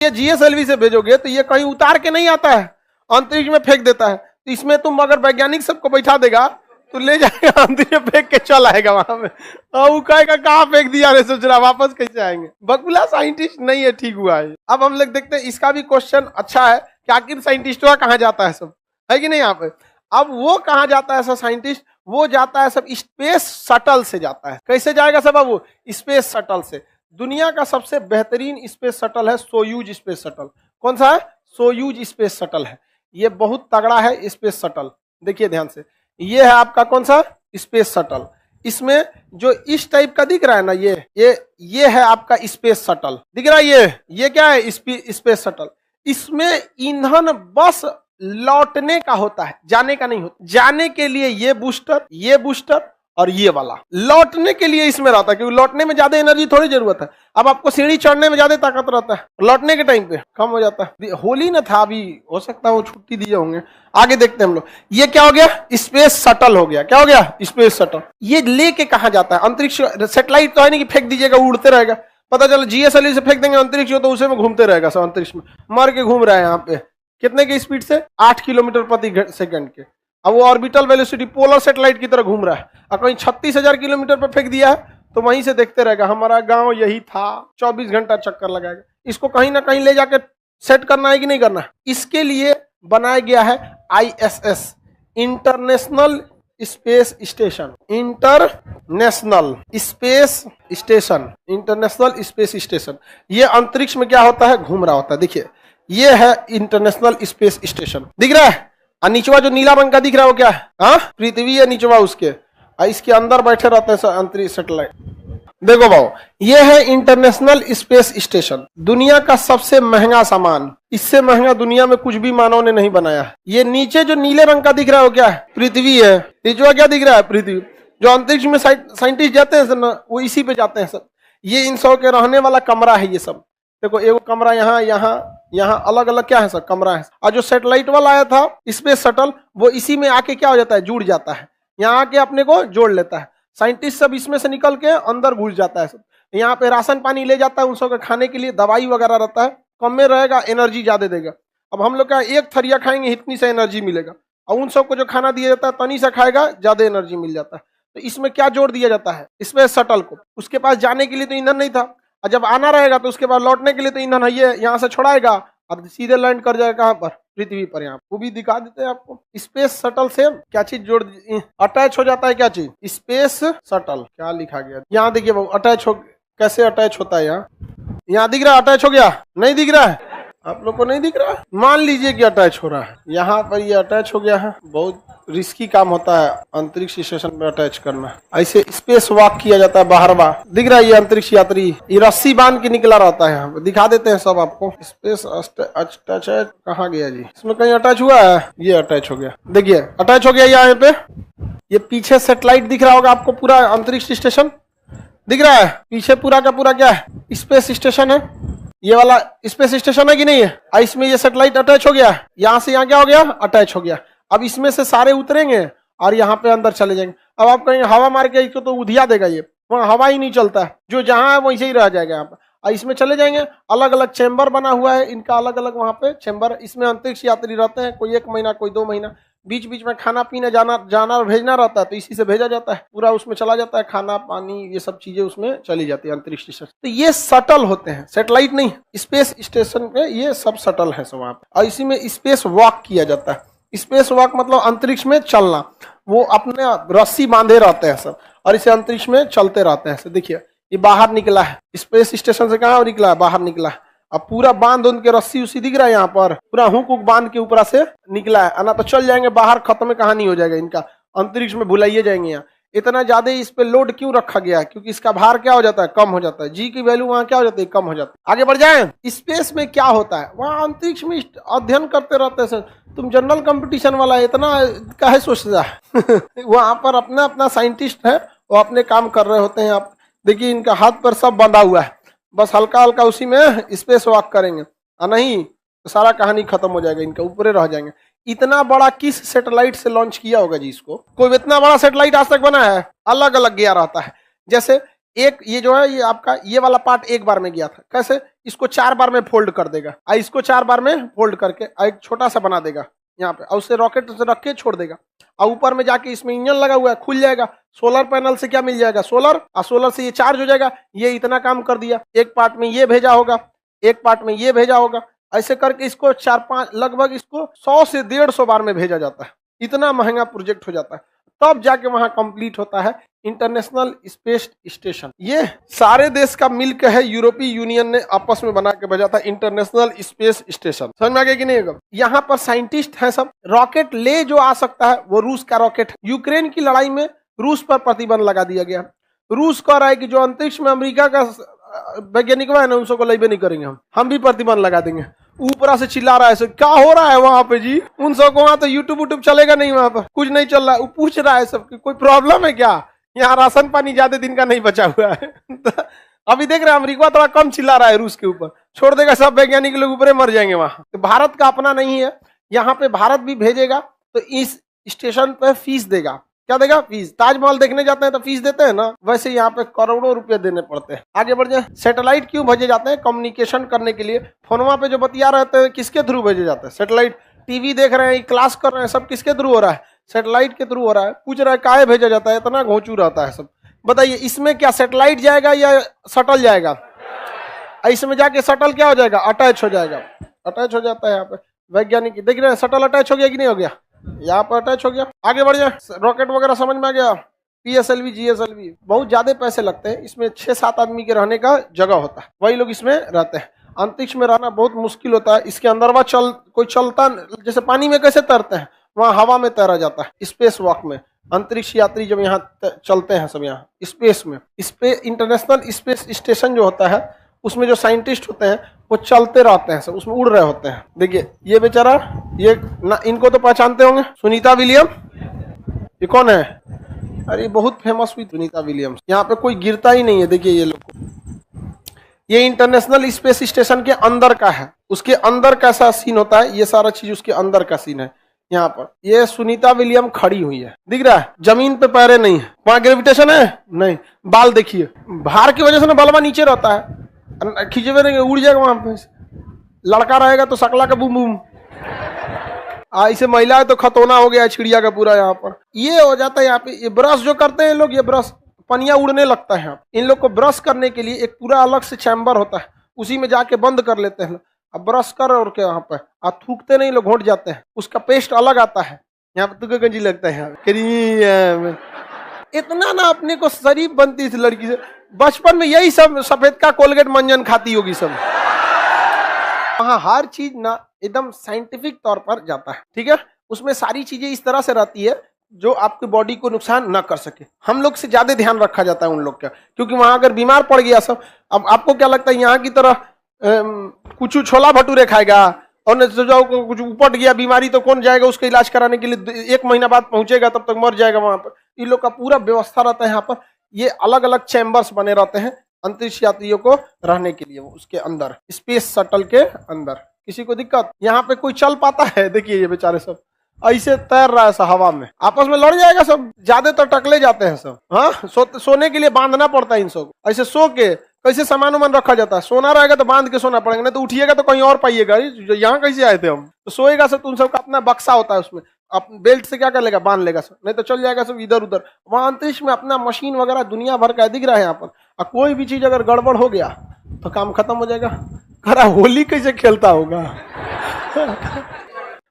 ये जीएसएलवी से भेजोगे तो ये कहीं उतार के नहीं आता है, अंतरिक्ष में फेंक देता है। तो इसमें तुम अगर वैज्ञानिक सबको बैठा देगा तो ले जाएगा अंतरिक्ष में फेंक के चल आएगा वहां में, और वो कहेगा कहाँ फेंक दिया रे, सोच रहा वापस कैसे आएंगे। बकुला साइंटिस्ट नहीं है, ठीक हुआ है। अब हम लोग देखते हैं, इसका भी क्वेश्चन अच्छा है कि आखिर साइंटिस्टों कहाँ जाता है सब, है कि नहीं यहाँ पे। अब वो कहाँ जाता है सब साइंटिस्ट, वो जाता है सब स्पेस शटल से जाता है। कैसे जाएगा सब, अब वो स्पेस शटल से। दुनिया का सबसे बेहतरीन स्पेस शटल है सोयूज स्पेस शटल। कौन सा है, सोयूज स्पेस शटल है। ये बहुत तगड़ा है स्पेस शटल। देखिए ध्यान से, ये है आपका कौन सा स्पेस शटल। इसमें जो इस टाइप का दिख रहा है ना, ये है आपका स्पेस शटल, दिख रहा है। ये क्या है, स्पेस शटल। इसमें ईंधन बस लौटने का होता है, जाने का नहीं होता। जाने के लिए ये बूस्टर और ये वाला, लौटने के लिए इसमें रहता है, क्योंकि लौटने में ज्यादा एनर्जी थोड़ी जरूरत है। अब आपको सीढ़ी चढ़ने में ज्यादा ताकत रहता है, लौटने के टाइम पे कम हो जाता है। होली ना था अभी, हो सकता है वो छुट्टी दिए होंगे, आगे देखते हैं हम लोग। ये क्या हो गया, स्पेस शटल हो गया। क्या हो गया, स्पेस शटल। ये लेके कहाँ जाता है, अंतरिक्ष। सेटेलाइट तो है नहीं कि फेंक दीजिएगा उड़ते रहेगा, पता चला जीएसएलवी से फेंक देंगे अंतरिक्ष तो उसे में घूमते रहेगा सब, अंतरिक्ष में मर के घूम रहा है यहाँ पे। कितने की स्पीड से, 8 किलोमीटर प्रति सेकंड के। अब वो ऑर्बिटल वेलोसिटी पोलर सैटेलाइट की तरह घूम रहा है। और कहीं 36,000 किलोमीटर पर फेंक दिया है तो वहीं से देखते रहेगा, हमारा गांव यही था, 24 घंटा चक्कर लगाएगा। इसको कहीं ना कहीं ले जाके सेट करना है कि नहीं करना है। इसके लिए बनाया गया है ISS, international space station. International space station. ये अंतरिक्ष में क्या होता है, घूम रहा होता है। देखिए ये है इंटरनेशनल स्पेस स्टेशन, दिख रहा है। और नीचवा जो नीला रंग का दिख रहा है वो क्या है, हाँ पृथ्वी है नीचवा उसके, और इसके अंदर बैठे रहते हैं अंतरिक्ष सैटेलाइट। देखो भाव, ये है इंटरनेशनल स्पेस स्टेशन, दुनिया का सबसे महंगा सामान। इससे महंगा दुनिया में कुछ भी मानव ने नहीं बनाया है। ये नीचे जो नीले रंग का दिख रहा है वो क्या है, पृथ्वी है। नीचवा क्या दिख रहा है, पृथ्वी। जो अंतरिक्ष में साइंटिस्ट जाते हैं सब ना, वो इसी पे जाते हैं सब। ये इन सब के रहने वाला कमरा है ये सब। देखो एगो कमरा यहाँ अलग अलग क्या है सब कमरा है। और जो सैटेलाइट वाला आया था स्पेस शटल, वो इसी में आके क्या हो जाता है, जुड़ जाता है। यहाँ आके अपने को जोड़ लेता है। साइंटिस्ट सब इसमें से निकल के अंदर घुस जाता है सब। यहाँ पे राशन पानी ले जाता है, उन सब के खाने के लिए दवाई वगैरह रहता है। कम में रहेगा, एनर्जी ज्यादा देगा। अब हम लोग का एक थरिया खाएंगे इतनी सा एनर्जी मिलेगा, और उन सबको जो खाना दिया जाता है तनी सा खाएगा, ज्यादा एनर्जी मिल जाता है। तो इसमें क्या जोड़ दिया जाता है, स्पेस शटल को। उसके पास जाने के लिए तो ईंधन नहीं था, और जब आना रहेगा तो उसके बाद लौटने के लिए तो ईंधन है, ये यहाँ से छोड़ाएगा और सीधे लैंड कर जाएगा कहाँ पर, पृथ्वी पर। यहाँ वो भी दिखा देते हैं आपको। स्पेस शटल से क्या चीज जोड़ अटैच हो जाता है, क्या चीज, स्पेस शटल। क्या लिखा गया यहाँ देखिए वो अटैच हो, कैसे अटैच होता है। यहाँ दिख रहा है अटैच हो गया, नहीं दिख रहा है आप लोग को, नहीं दिख रहा है। मान लीजिए कि अटैच हो रहा है, यहाँ पर ये अटैच हो गया है। बहुत रिस्की काम होता है अंतरिक्ष स्टेशन में अटैच करना। ऐसे स्पेस वॉक किया जाता है बाहर बार। दिख रहा है ये अंतरिक्ष यात्री, ये रस्सी बांध के निकला रहता है। यहाँ दिखा देते हैं सब आपको। स्पेस अटैच कहाँ गया जी, इसमें कहीं अटैच हुआ है, ये अटैच हो गया। देखिए अटैच हो गया यहाँ पे। ये पीछे सैटेलाइट दिख रहा होगा आपको, पूरा अंतरिक्ष स्टेशन दिख रहा है। पीछे पूरा का पूरा क्या है, स्पेस स्टेशन है। ये वाला स्पेस स्टेशन है कि नहीं है। इसमें ये सैटेलाइट अटैच हो गया, यहाँ से यहाँ क्या हो गया, अटैच हो गया। अब इसमें से सारे उतरेंगे और यहाँ पे अंदर चले जाएंगे। अब आप कहेंगे हवा मार के इसको तो उधिया देगा, ये वहाँ हवा ही नहीं चलता है, जो जहाँ है वैसे ही रह जाएगा यहाँ पे। और इसमें चले जाएंगे, अलग अलग चैम्बर बना हुआ है इनका, अलग अलग वहाँ पे चैम्बर। इसमें अंतरिक्ष यात्री रहते हैं, कोई 1 महीना कोई 2 महीना। बीच बीच में खाना पीने जाना और भेजना रहता है, तो इसी से भेजा जाता है। पूरा उसमें चला जाता है, खाना पानी ये सब चीजें उसमें चली जाती है अंतरिक्ष स्टेशन। तो ये शटल होते हैं, सैटेलाइट नहीं। स्पेस स्टेशन पे ये सब शटल है सब वहाँ पे। और इसी में स्पेस वॉक किया जाता है। स्पेस वॉक मतलब अंतरिक्ष में चलना। वो अपने रस्सी बांधे रहते हैं सब, और इसे अंतरिक्ष में चलते रहते हैं। देखिए ये बाहर निकला है स्पेस स्टेशन से, कहाँ निकला है, बाहर निकला है। अब पूरा बांध उनके रस्सी उसी दिख रहा है, यहाँ पर पूरा हुक बांध के ऊपर से निकला है। ना तो चल जाएंगे बाहर, खत्म कहानी हो जाएगा इनका, अंतरिक्ष में भुलाइए जाएंगे। यहाँ इतना ज्यादा इस पे लोड क्यों रखा गया है, क्योंकि इसका भार क्या हो जाता है, कम हो जाता है। जी की वैल्यू वहाँ क्या हो जाती है, कम हो जाती है। आगे बढ़ जाए, स्पेस में क्या होता है, वहाँ अंतरिक्ष में अध्ययन करते रहते हैं। तुम जनरल कंपटीशन वाला इतना काहे सोचता है वहाँ पर अपना अपना साइंटिस्ट है, वो अपने काम कर रहे होते हैं। आप देखिए इनका हाथ पर सब बंधा हुआ है, बस हल्का हल्का उसी में स्पेस वॉक करेंगे, और नहीं तो सारा कहानी खत्म हो जाएगा इनका, ऊपर रह जाएंगे। इतना बड़ा किस सैटेलाइट से लॉन्च किया होगा जी इसको, कोई इतना बड़ा सैटेलाइट आज तक बना है, अलग अलग गया रहता है। जैसे एक ये जो है ये आपका ये वाला पार्ट एक बार में गया था, कैसे इसको 4 बार में फोल्ड कर देगा, इसको 4 बार में फोल्ड करके एक छोटा सा बना देगा यहाँ पे, और उसे रॉकेट से रख के छोड़ देगा, और ऊपर में जाके इसमें इंजन लगा हुआ है, खुल जाएगा। सोलर पैनल से क्या मिल जाएगा, सोलर, और सोलर से ये चार्ज हो जाएगा। ये इतना काम कर दिया, एक पार्ट में ये भेजा होगा, एक पार्ट में ये भेजा होगा, ऐसे करके इसको 4-5 लगभग इसको 100 से 150 बार में भेजा जाता है। इतना महंगा प्रोजेक्ट हो जाता है, तब जाके वहां कंप्लीट होता है इंटरनेशनल स्पेस स्टेशन। ये सारे देश का मिलकर है, यूरोपीय यूनियन ने आपस में बना के भेजा था इंटरनेशनल स्पेस स्टेशन। समझ में आ गया कि नहीं? यहाँ पर साइंटिस्ट हैं सब। रॉकेट ले जो आ सकता है वो रूस का रॉकेट है। यूक्रेन की लड़ाई में रूस पर प्रतिबंध लगा दिया गया। रूस कह रहा है कि जो अंतरिक्ष में अमेरिका का वैज्ञानिक है ना, उसको लेबे नहीं करेंगे, हम भी प्रतिबंध लगा देंगे। ऊपर से चिल्ला रहा है, क्या हो रहा है वहां पे जी? उन सबको वहां तो यूट्यूब चलेगा नहीं, वहां पर कुछ नहीं चल रहा है। वो पूछ रहा है सबकी, कोई प्रॉब्लम है क्या? यहाँ राशन पानी ज्यादा दिन का नहीं बचा हुआ है। तो अभी देख रहे हैं अमेरिका थोड़ा कम चिल्ला रहा है रूस के ऊपर, छोड़ देगा सब वैज्ञानिक लोग ऊपर मर जाएंगे वहां। तो भारत का अपना नहीं है, यहाँ पे भारत भी भेजेगा तो इस स्टेशन पे फीस देगा। क्या देगा? फीस। ताजमहल देखने जाते हैं तो फीस देते हैं ना, वैसे यहाँ पे करोड़ों रुपए देने पड़ते हैं। आगे बढ़ जाए। सैटेलाइट क्यों भेजे जाते हैं? कम्युनिकेशन करने के लिए। फोनवा पे जो बतिया रहते हैं किसके थ्रू भेजे जाते हैं? सैटेलाइट। टीवी देख रहे हैं, क्लास कर रहे हैं, सब किसके थ्रू हो रहा है? सैटेलाइट के थ्रू हो रहा है। पूछ रहा है काहे भेजा जाता है? इतना घोंचू रहता है सब। बताइए इसमें क्या सैटेलाइट जाएगा या शटल जाएगा? इसमें जाके शटल क्या हो जाएगा? अटैच हो जाएगा। अटैच हो जाता है यहाँ पे। वैज्ञानिक देख रहे हैं शटल अटैच हो गया कि नहीं हो गया? यहाँ पर अटैच हो गया। आगे बढ़ जाए। रॉकेट वगैरह समझ में आ गया। PSLV GSLV बहुत ज्यादा पैसे लगते हैं। इसमें 6-7 आदमी के रहने का जगह होता है, वही लोग इसमें रहते हैं। अंतरिक्ष में रहना बहुत मुश्किल होता है। इसके अंदर कोई चलता, जैसे पानी में कैसे तैरते हैं, वहाँ हवा में तैरा जाता है। स्पेस वॉक में अंतरिक्ष यात्री जब यहाँ चलते हैं सब यहाँ स्पेस में, इंटरनेशनल स्पेस स्टेशन जो होता है उसमें जो साइंटिस्ट होते हैं वो चलते रहते हैं सब, उसमें उड़ रहे होते हैं। देखिए ये बेचारा, ये ना, इनको तो पहचानते होंगे, सुनीता विलियम। ये कौन है? अरे बहुत फेमस हुई सुनीता विलियम्स। यहाँ पे कोई गिरता ही नहीं है। देखिए ये लोग, ये इंटरनेशनल स्पेस स्टेशन के अंदर का है। उसके अंदर कैसा सीन होता है, ये सारा चीज उसके अंदर का सीन है। यहाँ पर ये सुनीता विलियम खड़ी हुई है, दिख रहा है? जमीन पे पैरे नहीं है। वहां ग्रेविटेशन है नहीं। बाल देखिए, भार की वजह से ना बलवा नीचे रहता है, खींचे हुए रहेंगे उड़ जाएगा। वहां पे लड़का रहेगा तो सकला का बूम बूम, ऐसे महिला है तो खतौना हो गया चिड़िया का पूरा। यहाँ पर ये हो जाता है। यहाँ पे ये ब्रश जो करते हैं लोग, ये ब्रश पनिया उड़ने लगता है। इन लोग को ब्रश करने के लिए एक पूरा अलग से चैम्बर होता है, उसी में जाके बंद कर लेते हैं। अब ब्रश कर और के यहाँ पे थूकते नहीं लोग, घोट जाते हैं। उसका पेस्ट अलग आता है। यहाँ पे तुके गंजी लगता है। इतना ना अपने को शरीफ बनती इस लड़की से। बचपन में यही सब सफेद का कोलगेट मंजन खाती होगी सब। वहाँ हर चीज ना एकदम साइंटिफिक तौर पर जाता है, ठीक है? उसमें सारी चीजें इस तरह से रहती है जो आपकी बॉडी को नुकसान न कर सके। हम लोग से ज्यादा ध्यान रखा जाता है उन लोग का, क्योंकि वहां अगर बीमार पड़ गया सब। अब आपको क्या लगता है यहाँ की तरह कुछ छोला भटूरे खाएगा और जो कुछ उपट गया बीमारी तो कौन जाएगा उसका इलाज कराने के लिए? 1 महीना बाद पहुंचेगा, तब तक मर जाएगा वहां पर। इन लोग का पूरा व्यवस्था रहता है यहाँ पर। ये अलग अलग चैम्बर्स बने रहते हैं अंतरिक्ष यात्रियों को रहने के लिए। उसके अंदर स्पेस शटल के अंदर किसी को दिक्कत? यहाँ पे कोई चल पाता है? देखिए ये बेचारे सब ऐसे तैर रहा है सब हवा में, आपस में लड़ जाएगा सब। ज्यादा तो टकले जाते हैं सब। हाँ, सोने के लिए बांधना पड़ता है इन सब। ऐसे सो के कैसे सामान उमान रखा जाता है? सोना रहेगा तो बांध के सोना पड़ेगा, नहीं तो उठिएगा तो कहीं और पाइएगा। यहाँ कैसे आए थे हम? तो सोएगा सब, तुम सबका अपना बक्सा होता है, उसमें आप बेल्ट से क्या कर लेगा? बांध लेगा सब, नहीं तो चल जाएगा सब इधर उधर। वहां अंतरिक्ष में अपना मशीन वगैरह दुनिया भर का दिख रहा है यहाँ पर। और कोई भी चीज अगर गड़बड़ हो गया तो काम खत्म हो जाएगा। खरा होली कैसे खेलता होगा?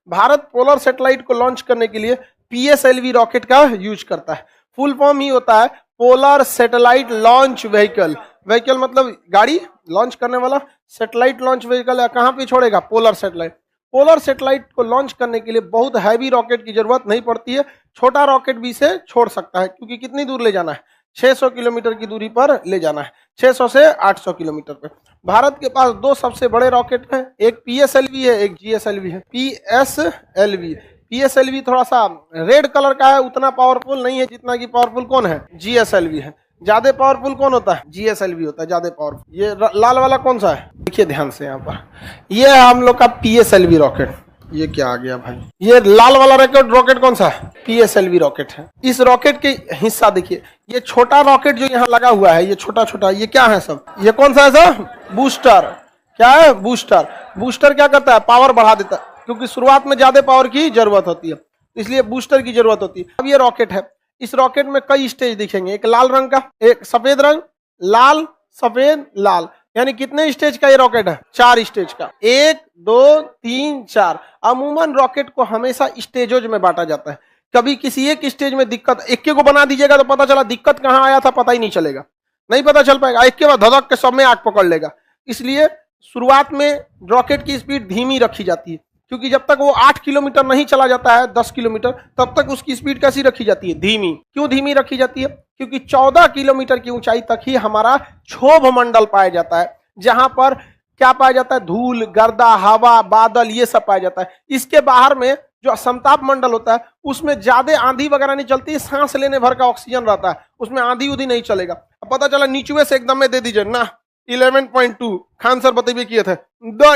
भारत पोलर सैटेलाइट को लॉन्च करने के लिए PSLV रॉकेट का यूज करता है। फुल फॉर्म ही होता है polar satellite launch vehicle. Vehicle मतलब गाड़ी, लॉन्च करने वाला। सैटेलाइट लॉन्च व्हीकल है, कहाँ पे छोड़ेगा? Polar satellite. पोलर सैटेलाइट को लॉन्च करने के लिए बहुत हैवी रॉकेट की जरूरत नहीं पड़ती है। छोटा रॉकेट भी इसे छोड़ सकता है, क्योंकि कितनी दूर ले जाना है? 600 किलोमीटर की दूरी पर ले जाना है, 600 से 800 किलोमीटर पे। भारत के पास 2 सबसे बड़े रॉकेट हैं, एक PSLV है, एक GSLV है। PSLV थोड़ा सा रेड कलर का है, उतना पावरफुल नहीं है जितना कि पावरफुल कौन है? GSLV है। ज्यादा पावरफुल कौन होता है? GSLV होता है ज्यादा पावरफुल। ये लाल वाला कौन सा है? देखिए ध्यान से यहाँ पर, ये है हम लोग का PSLV रॉकेट। ये क्या आ गया भाई? ये लाल वाला रॉकेट कौन सा है? PSLV रॉकेट है। इस रॉकेट के हिस्सा देखिए, ये छोटा रॉकेट जो यहाँ लगा हुआ है, ये छोटा छोटा, ये क्या है सब? ये कौन सा है सर? बूस्टर। क्या है? बूस्टर। बूस्टर क्या करता है? पावर बढ़ा देता है, क्योंकि शुरुआत में ज्यादा पावर की जरूरत होती है, इसलिए बूस्टर की जरूरत होती है। अब ये रॉकेट है, इस रॉकेट में कई स्टेज दिखेंगे, एक लाल रंग का, एक सफेद रंग, लाल, सफेद, लाल, यानी कितने स्टेज का ये रॉकेट है? 4 स्टेज का। 1 2 3 4। अमूमन रॉकेट को हमेशा स्टेजों में बांटा जाता है। कभी किसी एक स्टेज में दिक्कत, एक को बना दीजिएगा तो पता चला दिक्कत कहां आया था पता ही नहीं चलेगा, नहीं पता चल पाएगा, एक के बाद धधक के सब में आग पकड़ लेगा। इसलिए शुरुआत में रॉकेट की स्पीड धीमी रखी जाती है, क्योंकि जब तक वो 8 किलोमीटर नहीं चला जाता है, 10 किलोमीटर, तब तक उसकी स्पीड कैसी रखी जाती है? धीमी। क्यों धीमी रखी जाती है? क्योंकि 14 किलोमीटर की ऊंचाई तक ही हमारा क्षोभ मंडल पाया जाता है, जहां पर क्या पाया जाता है? धूल, गर्दा, हवा, बादल, ये सब पाया जाता है। इसके बाहर में जो समताप मंडल होता है, उसमें ज्यादा आंधी वगैरह नहीं चलती है, सांस लेने भर का ऑक्सीजन रहता है, उसमें आंधी उधी नहीं चलेगा। अब पता चला नीचुए से एकदम में दे दीजिए ना 11.2, खान सर बतेबे किए थे,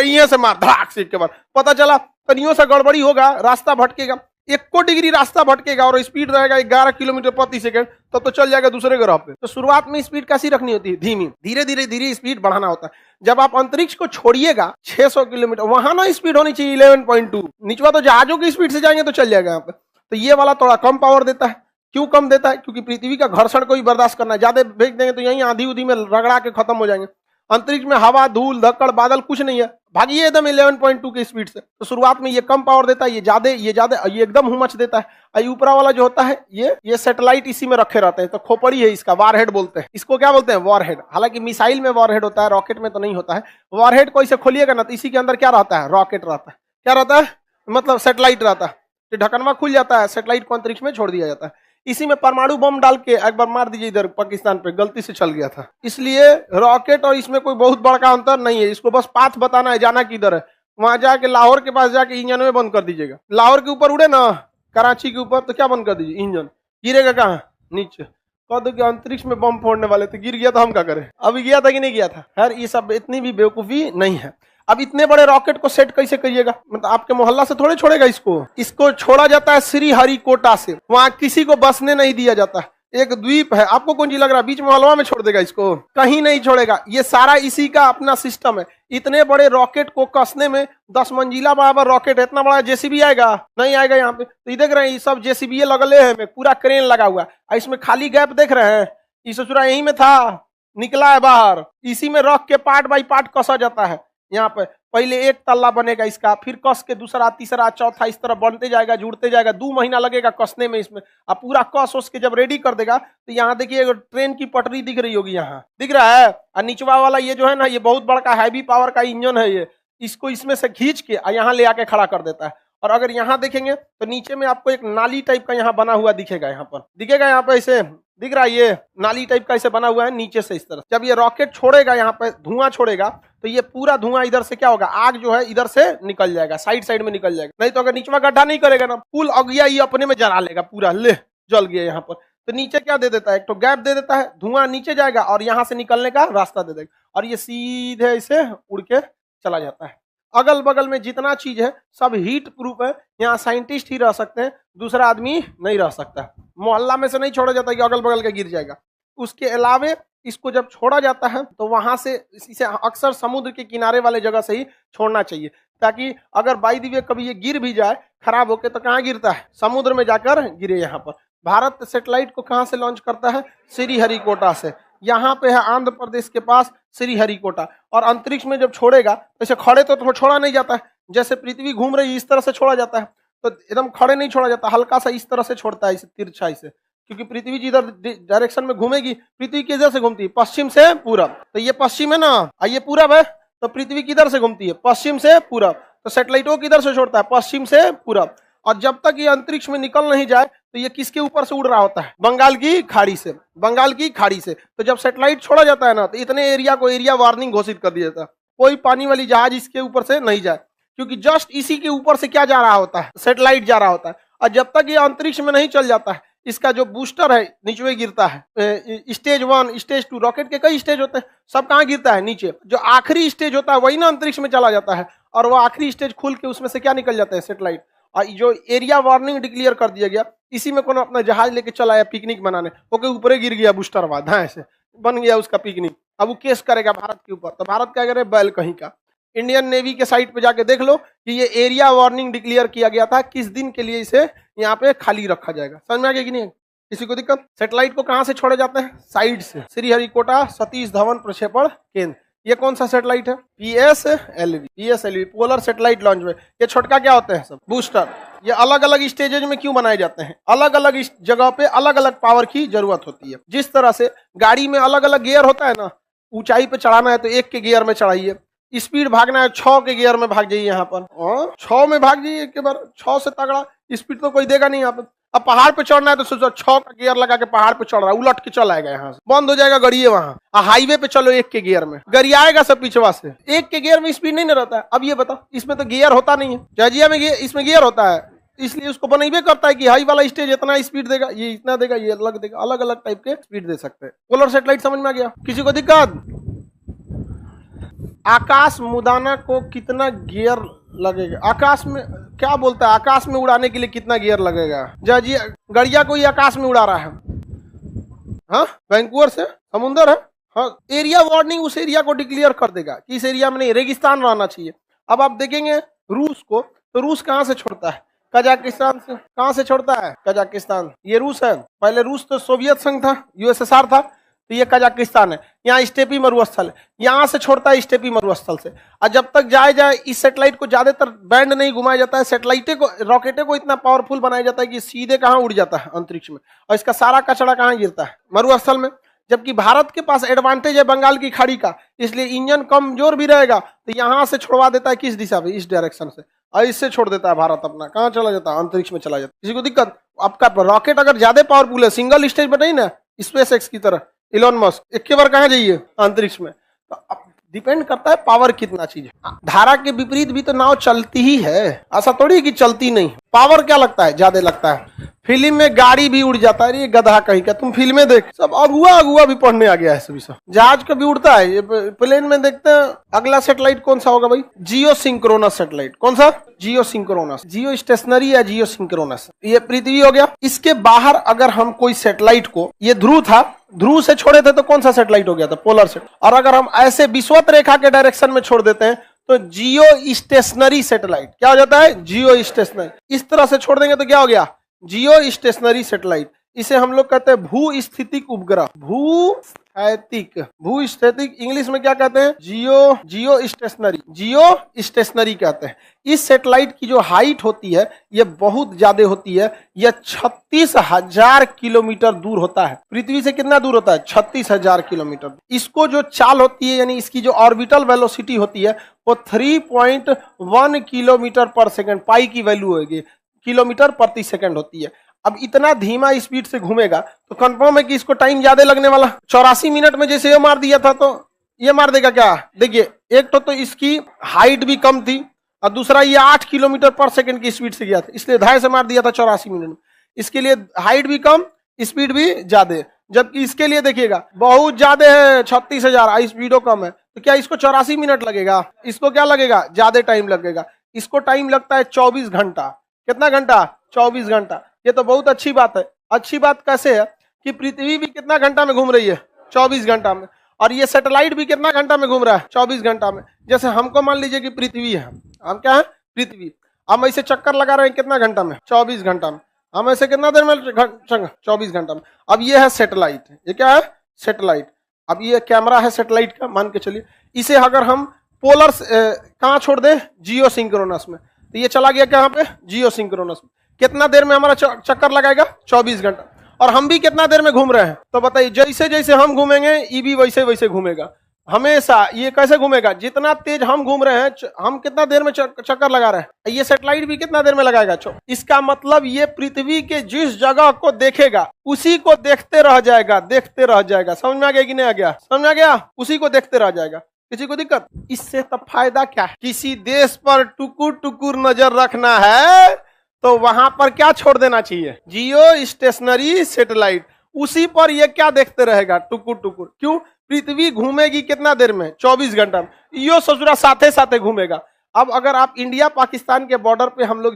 ये से मार धड़ाक से के बाद पता चला तनियों से गड़बड़ी होगा, रास्ता भटकेगा, 1 डिग्री रास्ता भटकेगा और स्पीड रहेगा 11 किलोमीटर प्रति सेकंड, तब तो चल जाएगा दूसरे ग्रह पे। तो शुरुआत में स्पीड कैसी रखनी होती है? धीमी। धीरे धीरे धीरे स्पीड बढ़ाना होता है। जब आप अंतरिक्ष को छोड़िएगा 600 किलोमीटर, वहां ना स्पीड होनी चाहिए 11.2, निचवा तो जहाजों की स्पीड से जाएंगे तो चल जाएगा यहाँ पे। तो ये वाला थोड़ा कम पावर देता है। क्यों कम देता है? क्योंकि पृथ्वी का घर्षण को ही बर्दाश्त करना है, ज्यादा भेज देंगे तो यहीं आंधी उधी में रगड़ा के खत्म हो जाएंगे। अंतरिक्ष में हवा, धूल, धक्कड़, बादल कुछ नहीं है, भागिए एकदम 11.2 की स्पीड से। तो शुरुआत में ये कम पावर देता है, ये ज्यादा, ये एकदम हुमच देता है। ऊपरा वाला जो होता है ये सैटेलाइट इसी में रखे रहते हैं, तो खोपड़ी है इसका, वॉरहेड बोलते हैं इसको। क्या बोलते हैं? वॉरहेड। हालांकि मिसाइल में वॉरहेड होता है, रॉकेट में तो नहीं होता है। वॉरहेड को इसे खोलिएगा ना तो इसी के अंदर क्या रहता है? रॉकेट रहता है। क्या रहता है? मतलब सैटेलाइट रहता है। तो ढकनवा खुल जाता है, सैटेलाइट को अंतरिक्ष में छोड़ दिया जाता है। इसी में परमाणु बम डाल के एक बार मार दीजिए, इधर पाकिस्तान पे गलती से चल गया था। इसलिए रॉकेट और इसमें कोई बहुत बड़ा अंतर नहीं है, इसको बस पाथ बताना है, जाना किधर है। वहां जाके लाहौर के पास जाके इंजन में बंद कर दीजिएगा। लाहौर के ऊपर उड़े ना, कराची के ऊपर, तो क्या बंद कर दीजिए? इंजन। गिरेगा कहाँ? नीचे। कह दो कि अंतरिक्ष में बम फोड़ने वाले, तो गिर गया तो हम क्या करें? अभी गया था कि नहीं गया था? खैर ये सब इतनी भी बेवकूफी नहीं है। अब इतने बड़े रॉकेट को सेट कैसे करिएगा? मतलब आपके मोहल्ला से थोड़े छोड़ेगा इसको छोड़ा जाता है श्रीहरिकोटा से, वहां किसी को बसने नहीं दिया जाता। एक द्वीप है, आपको कौन सी लग रहा है बीच में हलवा में छोड़ देगा इसको? कहीं नहीं छोड़ेगा, ये सारा इसी का अपना सिस्टम है। इतने बड़े रॉकेट को कसने में 10 मंजिला बराबर रॉकेट है, इतना बड़ा जेसीबी आएगा? नहीं आएगा। यहाँ पे तो देख रहे हैं, ये सब जेसीबी लगले है, पूरा क्रेन लगा हुआ है। इसमें खाली गैप देख रहे हैं, ये ससुरा यहीं में था, निकला है बाहर। इसी में रख के पार्ट बाई पार्ट कसा जाता है। यहाँ पे पहले एक तल्ला बनेगा इसका, फिर कस के दूसरा, तीसरा, चौथा, इस तरह बनते जाएगा, जुड़ते जाएगा। 2 महीना लगेगा कसने में इसमें। अब पूरा कस उस के जब रेडी कर देगा तो यहाँ देखिए ट्रेन की पटरी दिख रही होगी, यहाँ दिख रहा है। और निचवा वाला ये जो है ना, ये बहुत बड़ा हैवी पावर का इंजन है। ये इसको इसमें से खींच के यहाँ ले आके खड़ा कर देता है। और अगर यहाँ देखेंगे तो नीचे में आपको एक नाली टाइप का यहाँ बना हुआ दिखेगा, यहाँ पर दिखेगा, यहाँ पे ऐसे दिख रहा है, ये नाली टाइप का ऐसे बना हुआ है नीचे से इस तरह। जब ये रॉकेट छोड़ेगा, यहाँ पे धुआं छोड़ेगा, तो ये पूरा धुआं इधर से क्या होगा? आग जो है इधर से निकल जाएगा, साइड साइड में निकल जाएगा। नहीं तो अगर नीचवा गड्ढा नहीं करेगा ना, फुल अगिया ये अपने में जला लेगा पूरा, ले जल गया यहाँ पर। तो नीचे क्या दे देता है? एक तो गैप दे देता है, धुआं नीचे जाएगा और यहाँ से निकलने का रास्ता दे देगा, और ये सीधे इसे उड़ के चला जाता है। अगल बगल में जितना चीज है सब हीट प्रूफ है, यहाँ साइंटिस्ट ही रह सकते हैं, दूसरा आदमी नहीं रह सकता। मोहल्ला में से नहीं छोड़ा जाता कि अगल बगल का गिर जाएगा। उसके अलावे इसको जब छोड़ा जाता है तो वहां से इसे अक्सर समुद्र के किनारे वाले जगह से ही छोड़ना चाहिए, ताकि अगर बाई द वे कभी ये गिर भी जाए खराब होके, तो कहाँ गिरता है? समुद्र में जाकर गिरे। यहाँ पर भारत सैटेलाइट को कहाँ से लॉन्च करता है? श्रीहरिकोटा से। यहाँ पे है आंध्र प्रदेश के पास श्रीहरिकोटा। और अंतरिक्ष में जब छोड़ेगा, ऐसे खड़े तो छोड़ा नहीं जाता है, जैसे पृथ्वी घूम रही है इस तरह से छोड़ा जाता है, तो एकदम खड़े नहीं छोड़ा जाता, हल्का सा इस तरह से छोड़ता है, इसे तिरछाई से। क्योंकि पृथ्वी जिधर डायरेक्शन में घूमेगी, पृथ्वी किधर से घूमती है? पश्चिम से पूरब। तो ये पश्चिम है ना, ये पूरब है, तो पृथ्वी किधर से घूमती है? पश्चिम से पूरब। तो सैटेलाइटों किधर से छोड़ता है? पश्चिम से पूरब। और जब तक ये अंतरिक्ष में निकल नहीं जाए तो ये किसके ऊपर से उड़ रहा होता है? बंगाल की खाड़ी से। बंगाल की खाड़ी से। तो जब सैटेलाइट छोड़ा जाता है ना, तो इतने एरिया को एरिया वार्निंग घोषित कर दिया जाता है, कोई पानी वाली जहाज इसके ऊपर से नहीं जाए, क्योंकि जस्ट इसी के ऊपर से क्या जा रहा होता है? सैटेलाइट जा रहा होता है। और जब तक ये अंतरिक्ष में नहीं चल जाता है, इसका जो बूस्टर है नीचे गिरता है। स्टेज 1, स्टेज 2, रॉकेट के कई स्टेज होते हैं, सब कहाँ गिरता है? नीचे। जो आखिरी स्टेज होता है वही ना अंतरिक्ष में चला जाता है, और वो आखिरी स्टेज खुल के उसमें से क्या निकल जाता है? सैटेलाइट। और जो एरिया वार्निंग डिक्लेयर कर दिया गया, इसी में कोनो अपना जहाज लेके चला आया पिकनिक बनाने, ओके ऊपर गिर गया बूस्टर बाद, हाँ ऐसे बन गया उसका पिकनिक। अब वो केस करेगा भारत के ऊपर, तो भारत क्या करे? बैल कहीं का। इंडियन नेवी के साइट पे जाके देख लो कि ये एरिया वार्निंग डिक्लेयर किया गया था, किस दिन के लिए इसे यहाँ पे खाली रखा जाएगा। समझ में आ गया कि नहीं? किसी को दिक्कत? सैटेलाइट को कहां से छोड़े जाते हैं? साइड से। श्रीहरिकोटा सतीश धवन प्रक्षेपण केंद्र। ये कौन सा सैटेलाइट है? PSLV पोलर सैटेलाइट लॉन्च में। ये छोटका क्या होते हैं? सब बूस्टर। ये अलग अलग स्टेजेज में क्यों बनाए जाते हैं? अलग अलग जगह पे अलग अलग पावर की जरूरत होती है। जिस तरह से गाड़ी में अलग अलग गियर होता है ना, ऊंचाई पे चढ़ाना है तो 1 के गियर में चढ़ाइए, स्पीड भागना है 6 के गियर में भाग जाइए, यहाँ पर 6 में भाग जाइए एक बार। 6 से तगड़ा स्पीड तो कोई देगा नहीं यहाँ पे। अब पहाड़ पे चढ़ना है तो सोचो 6 का गियर लगा के पहाड़ पे चढ़ रहा है, उलट के चल आएगा, यहाँ से बंद हो जाएगा गड़िए वहां। हाईवे पे चलो 1 के गियर में, गड़ी आएगा सब पीछे से। 1 के गियर में स्पीड नहीं ना रहता है। अब ये बताओ, इसमें तो गियर होता नहीं है। जजिया में इसमें गियर होता है, इसलिए उसको बनाइए करता है कि हाई वाला स्टेज इतना स्पीड देगा, ये इतना देगा, ये अलग देगा। अलग अलग टाइप के स्पीड दे सकते हैं। पोलर सैटेलाइट समझ में आ गया? किसी को दिक्कत? आकाश मुदाना को कितना गियर लगेगा? आकाश में क्या बोलता है? आकाश में उड़ाने के लिए कितना गियर लगेगा? जी गड़िया कोई आकाश में उड़ा रहा है, हाँ, वैंकूवर से समुंदर है, हाँ, एरिया वार्निंग उस एरिया को डिक्लेयर कर देगा कि इस एरिया में नहीं, रेगिस्तान रहना चाहिए। अब आप देखेंगे रूस को, तो रूस कहाँ से छोड़ता है? कजाकिस्तान से। कहाँ से छोड़ता है? कजाकिस्तान। ये रूस है। पहले रूस तो सोवियत संघ था, USSR था, तो ये कजाकिस्तान है। यहाँ स्टेपी मरुस्थल है, यहाँ से छोड़ता है स्टेपी मरुस्थल से। और जब तक जाए इस सैटेलाइट को ज्यादातर बैंड नहीं घुमाया जाता है। सैटेलाइटे को, रॉकेटे को इतना पावरफुल बनाया जाता है कि सीधे कहाँ उड़ जाता है अंतरिक्ष में, और इसका सारा कचरा कहाँ गिरता है? मरुस्थल में। जबकि भारत के पास एडवांटेज है बंगाल की खाड़ी का, इसलिए इंजन कमजोर भी रहेगा, तो यहाँ से छोड़वा देता है किस दिशा में? इस डायरेक्शन से, और इससे छोड़ देता है भारत अपना। कहाँ चला जाता है? अंतरिक्ष में चला जाता है। किसी को दिक्कत? आपका रॉकेट अगर ज्यादा पावरफुल है, सिंगल स्टेज पर नहीं ना, SpaceX की तरह, इलॉन मस्क एक के बार कहाँ जाइए? अंतरिक्ष में। तो डिपेंड करता है पावर कितना चीज है। धारा के विपरीत भी तो नाव चलती ही है, ऐसा थोड़ी है कि चलती नहीं। पावर क्या लगता है? ज्यादा लगता है। फिल्म में गाड़ी भी उड़ जाता है, ये गधा कहीं का। तुम फिल्में देख, सब अगुआ भी पढ़ने आ गया है सभी सब। जहाज का भी उड़ता है, ये प्लेन में देखते हैं। अगला सैटेलाइट कौन सा होगा भाई? जियो सिंक्रोनस सैटेलाइट। कौन सा? जियो सिंक्रोनस। जियो स्टेशनरी या जियो सिंक्रोनस। ये पृथ्वी हो गया। इसके बाहर अगर हम कोई सैटेलाइट को, ये ध्रुव था, ध्रुव से छोड़े थे तो कौन सा सैटेलाइट हो गया था? Polar satellite. और अगर हम ऐसे विषुवत रेखा के डायरेक्शन में छोड़ देते हैं तो जियो स्टेशनरी सैटेलाइट। क्या हो जाता है? जियो स्टेशनरी। इस तरह से छोड़ देंगे तो क्या हो गया? जियो स्टेशनरी सैटेलाइट। इसे हम लोग कहते हैं भू स्थितिक उपग्रह। भू स्थितिक इंग्लिश में क्या कहते हैं? जियो स्टेशनरी कहते हैं। इस सैटेलाइट की जो हाइट होती है ये बहुत ज्यादा होती है। यह 36,000 किलोमीटर दूर होता है। पृथ्वी से कितना दूर होता है? 36,000 किलोमीटर। इसको जो चाल होती है, यानी इसकी जो ऑर्बिटल वेलोसिटी होती है, वो 3.1 किलोमीटर पर सेकंड, पाई की वैल्यू होगी, किलोमीटर प्रति सेकंड होती है। अब इतना धीमा स्पीड से घूमेगा तो कंफर्म है कि इसको टाइम ज्यादा लगने वाला। 84 मिनट में जैसे ये मार दिया था तो ये मार देगा क्या? देखिए, एक तो इसकी हाइट भी कम थी, और दूसरा ये 8 किलोमीटर पर सेकंड की स्पीड से गया था, इसलिए 2.5 से मार दिया था 84 मिनट में। इसके लिए हाइट भी कम, स्पीड भी ज्यादा। जबकि इसके लिए देखिएगा बहुत ज्यादा है, 36,000, स्पीडो कम है, तो क्या इसको 84 मिनट लगेगा? इसको क्या लगेगा? ज्यादा टाइम लगेगा। इसको टाइम लगता है 24 घंटा। कितना घंटा? 24 घंटा। ये तो बहुत अच्छी बात है। अच्छी बात कैसे है कि पृथ्वी भी कितना घंटा में घूम रही है? 24 घंटा में। और ये सैटेलाइट भी कितना घंटा में घूम रहा है? 24 घंटा में। जैसे हमको मान लीजिए कि पृथ्वी है, हम क्या है? पृथ्वी। हम ऐसे चक्कर लगा रहे हैं कितना घंटा में? 24 घंटा में। हम ऐसे कितना देर में? 24 घंटा में। अब ये है सैटेलाइट। ये क्या है? सैटेलाइट। अब ये कैमरा है सैटेलाइट का, मान के चलिए। इसे अगर हम पोलर कहाँ छोड़ दे? जियो सिंक्रोनस में, तो ये चला गया कहाँ पे? जियो सिंक्रोनस में। कितना देर में हमारा चक्कर लगाएगा? 24 घंटा। और हम भी कितना देर में घूम रहे हैं? तो बताइए, जैसे जैसे हम घूमेंगे ये भी वैसे वैसे घूमेगा हमेशा। ये कैसे घूमेगा? जितना तेज हम घूम रहे हैं, हम कितना देर में चक्कर लगा रहे हैं, ये सैटेलाइट भी कितना देर में लगाएगा? इसका मतलब ये पृथ्वी के जिस जगह को देखेगा उसी को देखते रह जाएगा, देखते रह जाएगा। समझ में आ गया कि नहीं आ गया? समझ में आ गया? उसी को देखते रह जाएगा। किसी को दिक्कत? इससे तब फायदा क्या है? किसी देश पर टुकुर टुकुर नजर रखना है तो वहां पर क्या छोड़ देना चाहिए? जियो स्टेशनरी सैटेलाइट। उसी पर ये क्या देखते रहेगा? टुकुर टुकुर। क्यों? पृथ्वी घूमेगी कितना देर में? 24 घंटा में। यो ससुरा साथे साथे घूमेगा। अब अगर आप इंडिया पाकिस्तान के बॉर्डर पे हम लोग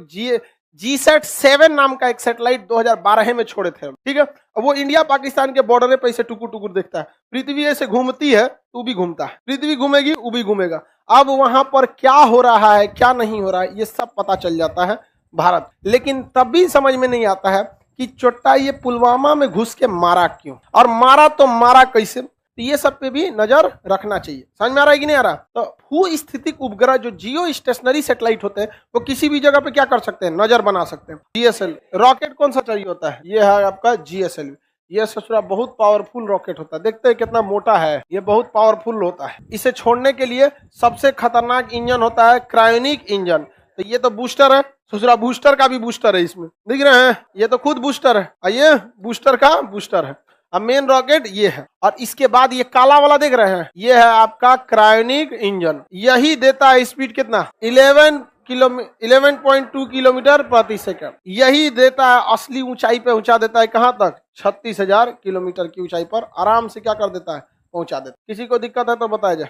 GSAT-7 नाम का एक सैटेलाइट 2012 में छोड़े थे, ठीक है। अब वो इंडिया पाकिस्तान के बॉर्डर पे ऐसे टुकुर टुकुर देखता है। पृथ्वी ऐसे घूमती है तो भी घूमता है, पृथ्वी घूमेगी वो भी घूमेगा। अब वहां पर क्या हो रहा है क्या नहीं हो रहा है ये सब पता चल जाता है भारत। लेकिन तब भी समझ में नहीं आता है कि चोट्टा ये पुलवामा में घुस के मारा क्यों, और मारा तो मारा कैसे। तो ये सब पे भी नजर रखना चाहिए। समझ में आ रहा है कि नहीं आ रहा? तो भू स्थितिक उपग्रह जो जियो स्टेशनरी सैटेलाइट होते हैं वो किसी भी जगह पे क्या कर सकते हैं, नजर बना सकते हैं। GSL रॉकेट कौन सा चाहिए होता है, ये है आपका GSL। ये ससुरा बहुत पावरफुल रॉकेट होता है, देखते हैं कितना मोटा है, ये बहुत पावरफुल होता है। इसे छोड़ने के लिए सबसे खतरनाक इंजन होता है क्रायोनिक इंजन। तो ये तो बूस्टर है, ससुरा बूस्टर का भी बूस्टर है, इसमें दिख रहे हैं, ये तो खुद बूस्टर है, ये बूस्टर का बूस्टर है। अब मेन रॉकेट ये है, और इसके बाद ये काला वाला देख रहे हैं, ये है आपका क्रायोनिक इंजन। यही देता है स्पीड कितना, 11.2 किलोमीटर प्रति सेकंड। यही देता है असली ऊंचाई पे पहुंचा देता है, कहां तक, 36,000 किलोमीटर की ऊंचाई पर आराम से क्या कर देता है, पहुंचा देता है। किसी को दिक्कत है तो बताया जाए।